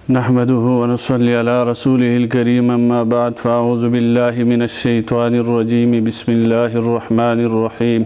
نحمده ونصلي على رسوله الكريم أما بعد فأعوذ بالله من الشيطان الرجيم بسم الله الرحمن الرحيم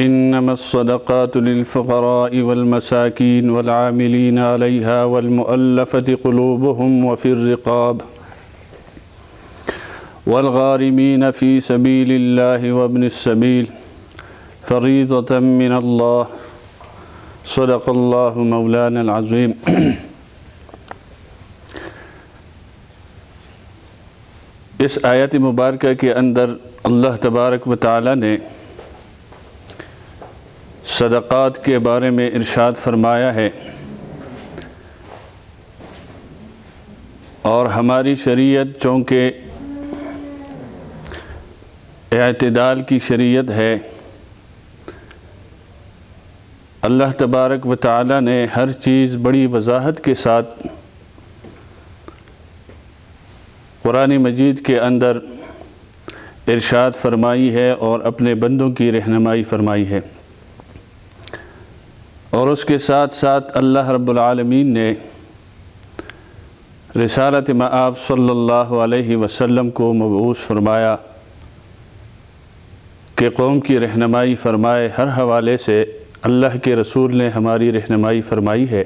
إنما الصدقات للفقراء والمساكين والعاملين عليها والمؤلفة قلوبهم وفي الرقاب والغارمين في سبيل الله وابن السبيل فريضة من الله صدق الله مولانا العظيم۔ اس آیت مبارکہ کے اندر اللہ تبارک و تعالی نے صدقات کے بارے میں ارشاد فرمایا ہے، اور ہماری شریعت چونکہ اعتدال کی شریعت ہے، اللہ تبارک و تعالی نے ہر چیز بڑی وضاحت کے ساتھ قرآن مجید کے اندر ارشاد فرمائی ہے اور اپنے بندوں کی رہنمائی فرمائی ہے، اور اس کے ساتھ ساتھ اللہ رب العالمین نے رسالت مآب صلی اللہ علیہ وسلم کو مبعوث فرمایا کہ قوم کی رہنمائی فرمائے۔ ہر حوالے سے اللہ کے رسول نے ہماری رہنمائی فرمائی ہے۔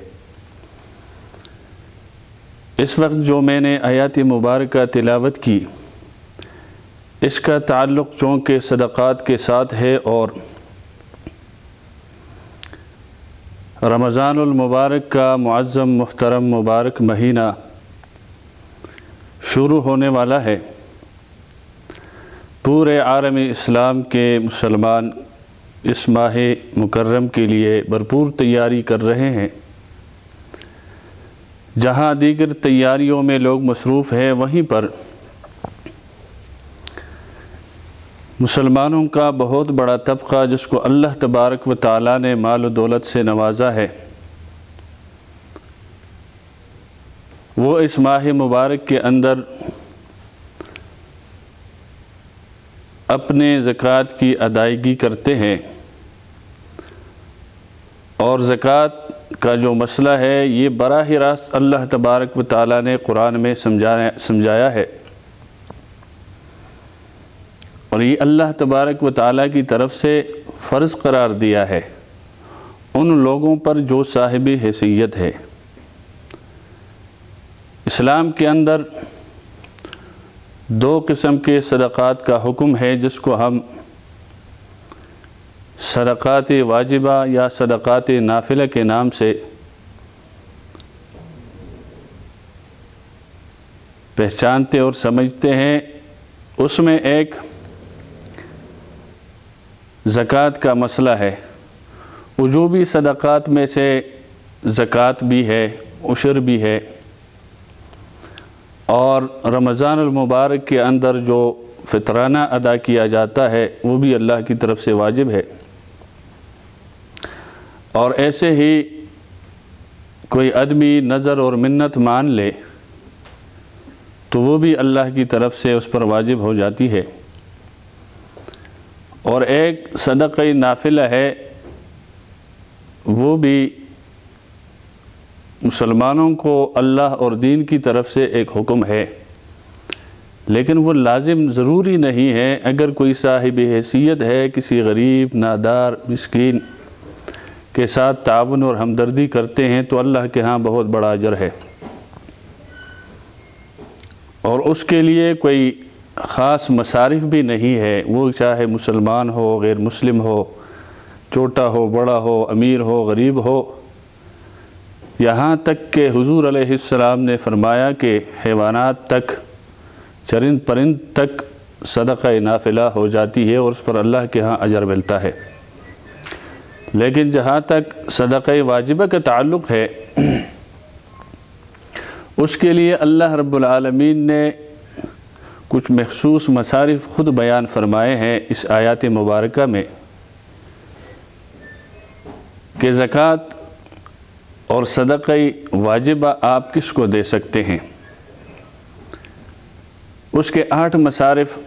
اس وقت جو میں نے آیات مبارکہ تلاوت کی، اس کا تعلق چونکہ صدقات کے ساتھ ہے، اور رمضان المبارک کا معظم محترم مبارک مہینہ شروع ہونے والا ہے۔ پورے عالم اسلام کے مسلمان اس ماہ مکرم کے لیے بھرپور تیاری کر رہے ہیں۔ جہاں دیگر تیاریوں میں لوگ مصروف ہیں، وہیں پر مسلمانوں کا بہت بڑا طبقہ جس کو اللہ تبارک و تعالی نے مال و دولت سے نوازا ہے، وہ اس ماہ مبارک کے اندر اپنے زکوٰۃ کی ادائیگی کرتے ہیں، اور زکوٰۃ کا جو مسئلہ ہے یہ براہ راست اللہ تبارک و تعالی نے قرآن میں سمجھایا ہے، اور یہ اللہ تبارک و تعالی کی طرف سے فرض قرار دیا ہے ان لوگوں پر جو صاحب حیثیت ہے۔ اسلام کے اندر دو قسم کے صدقات کا حکم ہے، جس کو ہم صدقات واجبہ یا صدقات نافلہ کے نام سے پہچانتے اور سمجھتے ہیں۔ اس میں ایک زکوٰۃ کا مسئلہ ہے۔ وجوبی صدقات میں سے زکوٰۃ بھی ہے، عشر بھی ہے، اور رمضان المبارک کے اندر جو فطرانہ ادا کیا جاتا ہے وہ بھی اللہ کی طرف سے واجب ہے، اور ایسے ہی کوئی آدمی نظر اور منت مان لے تو وہ بھی اللہ کی طرف سے اس پر واجب ہو جاتی ہے۔ اور ایک صدقہ نافلہ ہے، وہ بھی مسلمانوں کو اللہ اور دین کی طرف سے ایک حکم ہے، لیکن وہ لازم ضروری نہیں ہے۔ اگر کوئی صاحب حیثیت ہے، کسی غریب، نادار، مسکین کے ساتھ تعاون اور ہمدردی کرتے ہیں تو اللہ کے ہاں بہت بڑا اجر ہے، اور اس کے لیے کوئی خاص مصارف بھی نہیں ہے۔ وہ چاہے مسلمان ہو، غیر مسلم ہو، چھوٹا ہو، بڑا ہو، امیر ہو، غریب ہو، یہاں تک کہ حضور علیہ السلام نے فرمایا کہ حیوانات تک، چرند پرند تک صدقہ نافلہ ہو جاتی ہے، اور اس پر اللہ کے ہاں اجر ملتا ہے۔ لیکن جہاں تک صدقہ واجبہ کا تعلق ہے، اس کے لیے اللہ رب العالمین نے کچھ مخصوص مصارف خود بیان فرمائے ہیں اس آیات مبارکہ میں، کہ زکوٰۃ اور صدقہ واجبہ آپ کس کو دے سکتے ہیں۔ اس کے 8 مصارف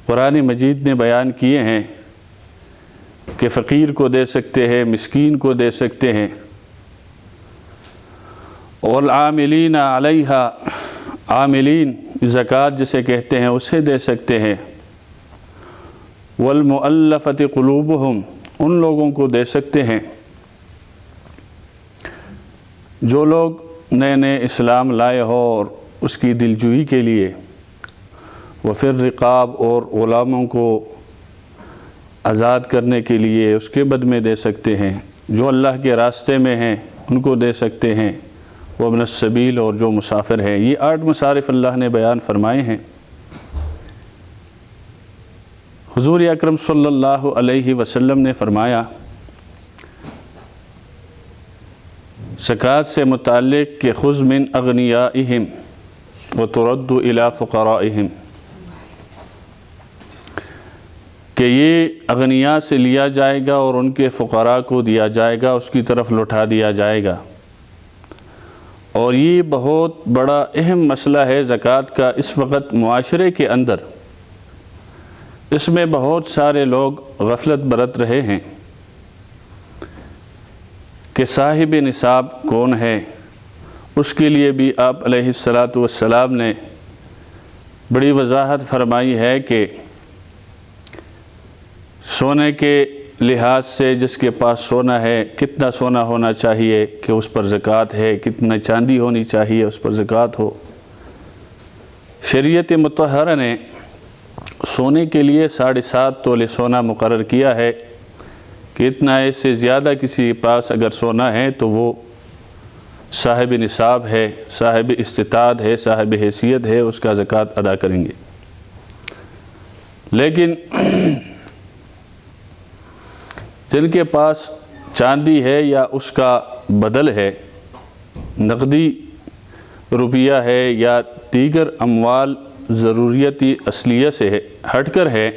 قرآن مجید نے بیان کیے ہیں کہ فقیر کو دے سکتے ہیں، مسکین کو دے سکتے ہیں، والعاملین علیہا، عاملین زکوٰۃ جسے کہتے ہیں اسے دے سکتے ہیں، والمؤلفۃ قلوبہم، ان لوگوں کو دے سکتے ہیں جو لوگ نئے نئے اسلام لائے ہو اور اس کی دلجوئی کے لیے، وفی الرقاب، اور غلاموں کو آزاد کرنے کے لیے اس کے بدلے دے سکتے ہیں، جو اللہ کے راستے میں ہیں ان کو دے سکتے ہیں، وابن السبیل، اور جو مسافر ہیں۔ یہ 8 مصارف اللہ نے بیان فرمائے ہیں۔ حضور اکرم صلی اللہ علیہ وسلم نے فرمایا زکوٰۃ سے متعلق کہ خذ من اغنیائہم وترد الی فقرائہم، کہ یہ اغنیاء سے لیا جائے گا اور ان کے فقراء کو دیا جائے گا، اس کی طرف لوٹا دیا جائے گا۔ اور یہ بہت بڑا اہم مسئلہ ہے زکوٰۃ کا اس وقت معاشرے کے اندر۔ اس میں بہت سارے لوگ غفلت برت رہے ہیں کہ صاحب نصاب کون ہے۔ اس کے لیے بھی آپ علیہ السلام نے بڑی وضاحت فرمائی ہے کہ سونے کے لحاظ سے جس کے پاس سونا ہے کتنا سونا ہونا چاہیے کہ اس پر زکوٰۃ ہے، کتنا چاندی ہونی چاہیے اس پر زکوٰۃ ہو۔ شریعت مطہرہ نے سونے کے لیے 7.5 تولے سونا مقرر کیا ہے کہ اتنا اس سے زیادہ کسی کے پاس اگر سونا ہے تو وہ صاحب نصاب ہے، صاحب استطاعت ہے، صاحب حیثیت ہے، اس کا زکوٰۃ ادا کریں گے۔ لیکن جن کے پاس چاندی ہے یا اس کا بدل ہے، نقدی روپیہ ہے یا دیگر اموال ضروریتی اصلیہ سے ہٹ کر ہے،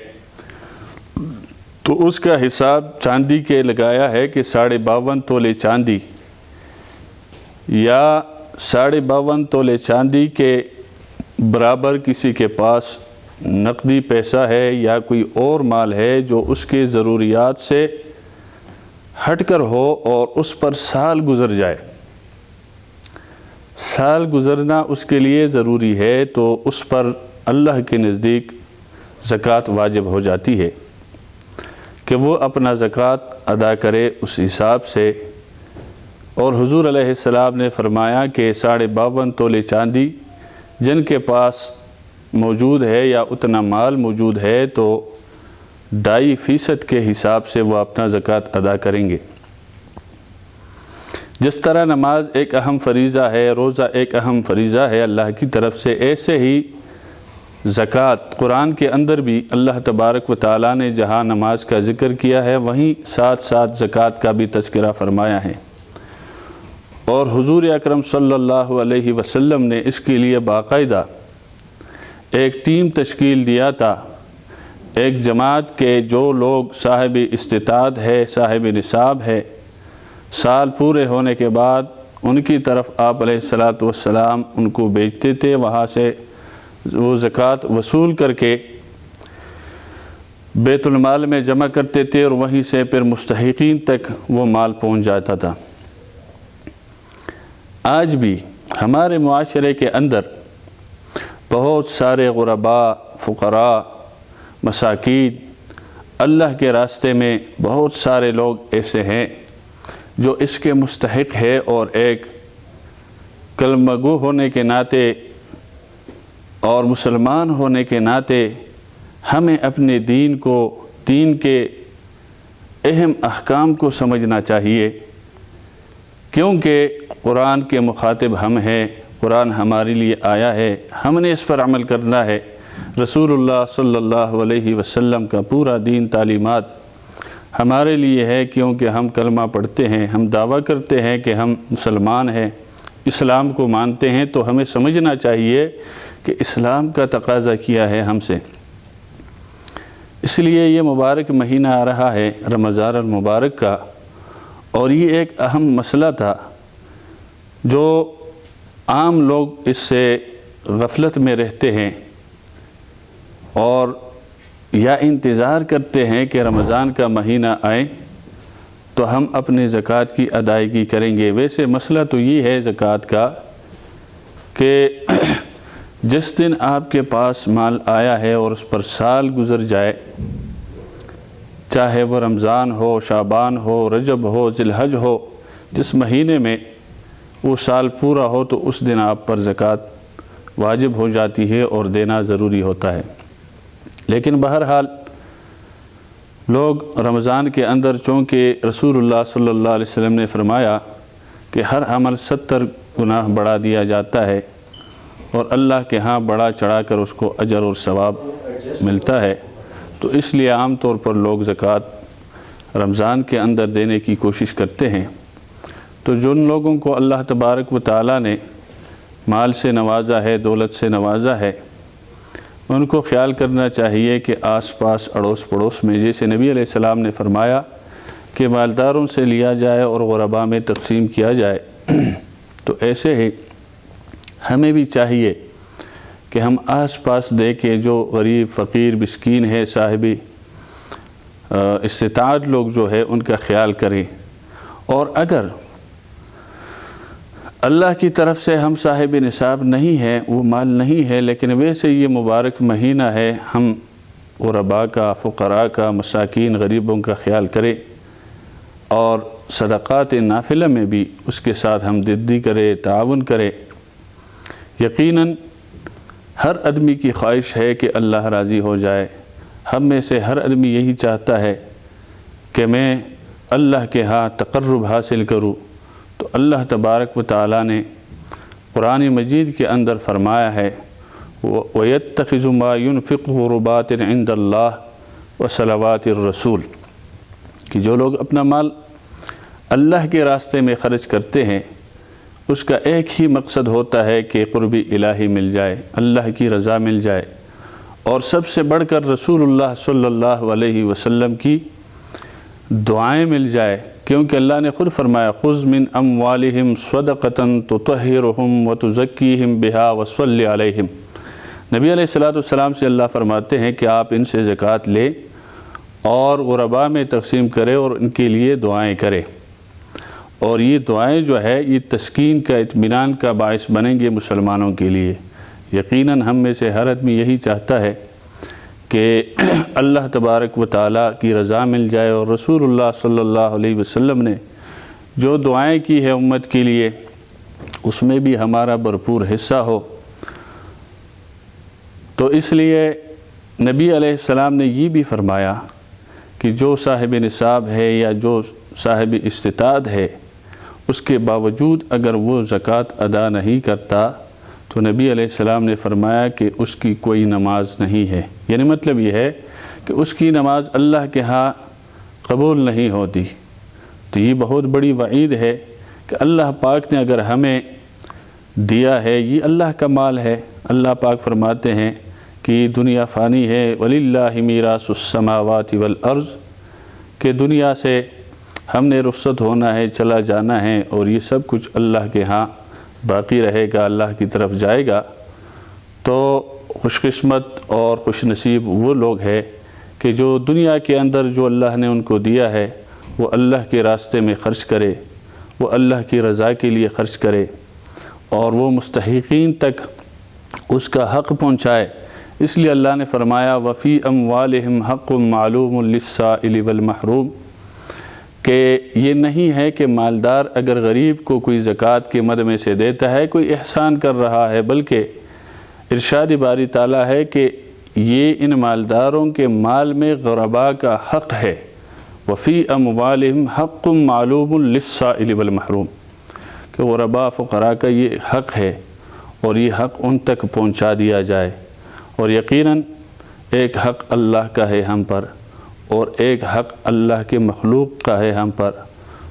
تو اس کا حساب چاندی کے لگایا ہے کہ 52.5 تولے چاندی یا 52.5 تولے چاندی کے برابر کسی کے پاس نقدی پیسہ ہے یا کوئی اور مال ہے جو اس کے ضروریات سے ہٹ کر ہو اور اس پر سال گزر جائے، سال گزرنا اس کے لیے ضروری ہے، تو اس پر اللہ کے نزدیک زکوٰۃ واجب ہو جاتی ہے کہ وہ اپنا زکوٰۃ ادا کرے اس حساب سے۔ اور حضور علیہ السلام نے فرمایا کہ 52.5 تولے چاندی جن کے پاس موجود ہے یا اتنا مال موجود ہے تو 2.5% کے حساب سے وہ اپنا زکوٰۃ ادا کریں گے۔ جس طرح نماز ایک اہم فریضہ ہے، روزہ ایک اہم فریضہ ہے اللہ کی طرف سے، ایسے ہی زکوٰۃ قرآن کے اندر بھی اللہ تبارک و تعالیٰ نے جہاں نماز کا ذکر کیا ہے وہیں ساتھ ساتھ زکوٰۃ کا بھی تذکرہ فرمایا ہے۔ اور حضور اکرم صلی اللہ علیہ وسلم نے اس کے لیے باقاعدہ ایک ٹیم تشکیل دیا تھا، ایک جماعت کے جو لوگ صاحب استطاعت ہے، صاحب نصاب ہے، سال پورے ہونے کے بعد ان کی طرف آپ علیہ السلام ان کو بھیجتے تھے، وہاں سے وہ زکوٰۃ وصول کر کے بیت المال میں جمع کرتے تھے اور وہیں سے پھر مستحقین تک وہ مال پہنچ جاتا تھا۔ آج بھی ہمارے معاشرے کے اندر بہت سارے غرباء، فقراء، مساکین، اللہ کے راستے میں بہت سارے لوگ ایسے ہیں جو اس کے مستحق ہے، اور ایک کلمہ گو ہونے کے ناطے اور مسلمان ہونے کے ناطے ہمیں اپنے دین کو، دین کے اہم احکام کو سمجھنا چاہیے، کیونکہ قرآن کے مخاطب ہم ہیں، قرآن ہمارے لیے آیا ہے، ہم نے اس پر عمل کرنا ہے۔ رسول اللہ صلی اللہ علیہ وسلم کا پورا دین، تعلیمات ہمارے لیے ہے، کیونکہ ہم کلمہ پڑھتے ہیں، ہم دعویٰ کرتے ہیں کہ ہم مسلمان ہیں، اسلام کو مانتے ہیں، تو ہمیں سمجھنا چاہیے کہ اسلام کا تقاضا کیا ہے ہم سے۔ اس لیے یہ مبارک مہینہ آ رہا ہے رمضان المبارک کا، اور یہ ایک اہم مسئلہ تھا جو عام لوگ اس سے غفلت میں رہتے ہیں اور یا انتظار کرتے ہیں کہ رمضان کا مہینہ آئے تو ہم اپنے زکوٰۃ کی ادائیگی کریں گے۔ ویسے مسئلہ تو یہ ہے زکوٰۃ کا کہ جس دن آپ کے پاس مال آیا ہے اور اس پر سال گزر جائے، چاہے وہ رمضان ہو، شعبان ہو، رجب ہو، ذی الحج ہو، جس مہینے میں وہ سال پورا ہو تو اس دن آپ پر زکوٰۃ واجب ہو جاتی ہے اور دینا ضروری ہوتا ہے۔ لیکن بہرحال لوگ رمضان کے اندر، چونکہ رسول اللہ صلی اللہ علیہ وسلم نے فرمایا کہ ہر عمل 70 گناہ بڑھا دیا جاتا ہے اور اللہ کے ہاں بڑھا چڑھا کر اس کو اجر اور ثواب ملتا ہے، تو اس لیے عام طور پر لوگ زکوٰۃ رمضان کے اندر دینے کی کوشش کرتے ہیں۔ تو جن لوگوں کو اللہ تبارک و تعالیٰ نے مال سے نوازا ہے، دولت سے نوازا ہے، ان کو خیال کرنا چاہیے کہ آس پاس اڑوس پڑوس میں، جیسے نبی علیہ السلام نے فرمایا کہ مالداروں سے لیا جائے اور غرباء میں تقسیم کیا جائے، تو ایسے ہی ہمیں بھی چاہیے کہ ہم آس پاس دیکھیں جو غریب، فقیر، مسکین ہے، صاحب استطاعت لوگ جو ہے ان کا خیال کریں۔ اور اگر اللہ کی طرف سے ہم صاحب نصاب نہیں ہے، وہ مال نہیں ہے، لیکن ویسے یہ مبارک مہینہ ہے، ہم غرباء کا، فقراء کا، مساکین، غریبوں کا خیال کریں اور صدقات نافلہ میں بھی اس کے ساتھ ہمدردی کرے، تعاون کرے۔ یقیناً ہر آدمی کی خواہش ہے کہ اللہ راضی ہو جائے۔ ہم میں سے ہر آدمی یہی چاہتا ہے کہ میں اللہ کے ہاں تقرب حاصل کروں۔ تو اللہ تبارک و تعالیٰ نے قرآن مجید کے اندر فرمایا ہے وَيَتَّخِذُ مَا يُنْفِقُ قُرُبَاتٍ عِنْدَ اللَّهِ وَصَلَوَاتِ الرَّسُولِ، کہ جو لوگ اپنا مال اللہ کے راستے میں خرچ کرتے ہیں، اس کا ایک ہی مقصد ہوتا ہے کہ قرب الہی مل جائے، اللہ کی رضا مل جائے، اور سب سے بڑھ کر رسول اللہ صلی اللہ علیہ وسلم کی دعائیں مل جائے، کیونکہ اللہ نے خود فرمایا خُذْ مِنْ أَمْوَالِهِمْ صَدَقَةً تُطَهِّرُهُمْ وَتُزَكِّيهِمْ بِهَا وَصَلِّ عَلَيْهِمْ۔ نبی علیہ السلام سے اللہ فرماتے ہیں کہ آپ ان سے زکوٰۃ لے اور غرباء میں تقسیم کرے اور ان کے لیے دعائیں کرے، اور یہ دعائیں جو ہے یہ تسکین کا، اطمینان کا باعث بنیں گے مسلمانوں کے لیے۔ یقیناً ہم میں سے ہر آدمی یہی چاہتا ہے کہ اللہ تبارک و تعالیٰ کی رضا مل جائے، اور رسول اللہ صلی اللہ علیہ وسلم نے جو دعائیں کی ہے امت کے لیے اس میں بھی ہمارا بھرپور حصہ ہو۔ تو اس لیے نبی علیہ السلام نے یہ بھی فرمایا کہ جو صاحب نصاب ہے یا جو صاحب استطاعت ہے، اس کے باوجود اگر وہ زکوٰۃ ادا نہیں کرتا تو نبی علیہ السلام نے فرمایا کہ اس کی کوئی نماز نہیں ہے۔ یعنی مطلب یہ ہے کہ اس کی نماز اللہ کے ہاں قبول نہیں ہوتی۔ تو یہ بہت بڑی وعید ہے کہ اللہ پاک نے اگر ہمیں دیا ہے، یہ اللہ کا مال ہے۔ اللہ پاک فرماتے ہیں کہ یہ دنیا فانی ہے، وَلِلَّهِ مِيرَاثُ السَّمَاوَاتِ وَالْأَرْضِ، کہ دنیا سے ہم نے رخصت ہونا ہے، چلا جانا ہے، اور یہ سب کچھ اللہ کے ہاں باقی رہے گا، اللہ کی طرف جائے گا۔ تو خوش قسمت اور خوش نصیب وہ لوگ ہیں کہ جو دنیا کے اندر جو اللہ نے ان کو دیا ہے وہ اللہ کے راستے میں خرچ کرے، وہ اللہ کی رضا کے لیے خرچ کرے، اور وہ مستحقین تک اس کا حق پہنچائے۔ اس لیے اللہ نے فرمایا وَفِي أَمْوَالِهِمْ حَقٌّ مَعْلُومٌ لِلسَّائِلِ وَالْمَحْرُومِ، کہ یہ نہیں ہے کہ مالدار اگر غریب کو کوئی زکوٰۃ کے مد میں سے دیتا ہے کوئی احسان کر رہا ہے، بلکہ ارشاد باری تعالیٰ ہے کہ یہ ان مالداروں کے مال میں غرباء کا حق ہے۔ وَفِي أَمْوَالِهِمْ حَقٌّ مَعْلُومٌ لِلسَّائِلِ وَالْمَحْرُومِ، کہ غرباء فقراء کا یہ حق ہے اور یہ حق ان تک پہنچا دیا جائے۔ اور یقیناً ایک حق اللہ کا ہے ہم پر، اور ایک حق اللہ کے مخلوق کا ہے ہم پر۔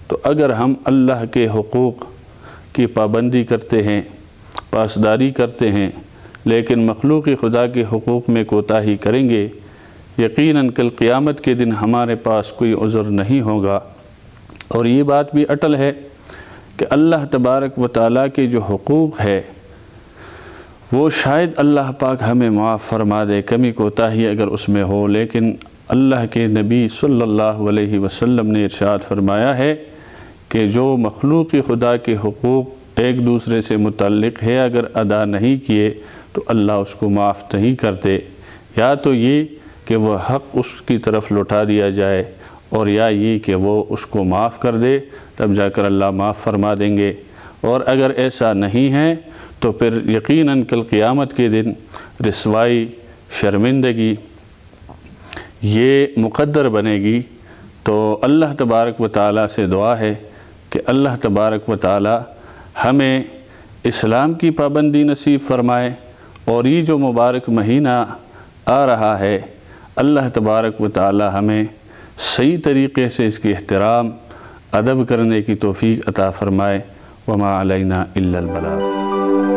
تو اگر ہم اللہ کے حقوق کی پابندی کرتے ہیں، پاسداری کرتے ہیں، لیکن مخلوق خدا کے حقوق میں کوتاہی کریں گے، یقیناً کل قیامت کے دن ہمارے پاس کوئی عذر نہیں ہوگا۔ اور یہ بات بھی اٹل ہے کہ اللہ تبارک و تعالیٰ کے جو حقوق ہے وہ شاید اللہ پاک ہمیں معاف فرما دے، کمی کوتاہی اگر اس میں ہو، لیکن اللہ کے نبی صلی اللہ علیہ وسلم نے ارشاد فرمایا ہے کہ جو مخلوق خدا کے حقوق ایک دوسرے سے متعلق ہے اگر ادا نہیں کیے تو اللہ اس کو معاف نہیں کرتے، یا تو یہ کہ وہ حق اس کی طرف لوٹا دیا جائے، اور یا یہ کہ وہ اس کو معاف کر دے، تب جا کر اللہ معاف فرما دیں گے۔ اور اگر ایسا نہیں ہے تو پھر یقیناً کل قیامت کے دن رسوائی، شرمندگی یہ مقدر بنے گی۔ تو اللہ تبارک و تعالیٰ سے دعا ہے کہ اللہ تبارک و تعالیٰ ہمیں اسلام کی پابندی نصیب فرمائے، اور یہ جو مبارک مہینہ آ رہا ہے اللہ تبارک و تعالیٰ ہمیں صحیح طریقے سے اس کی احترام ادب کرنے کی توفیق عطا فرمائے۔ وما علینا الا البلاغ۔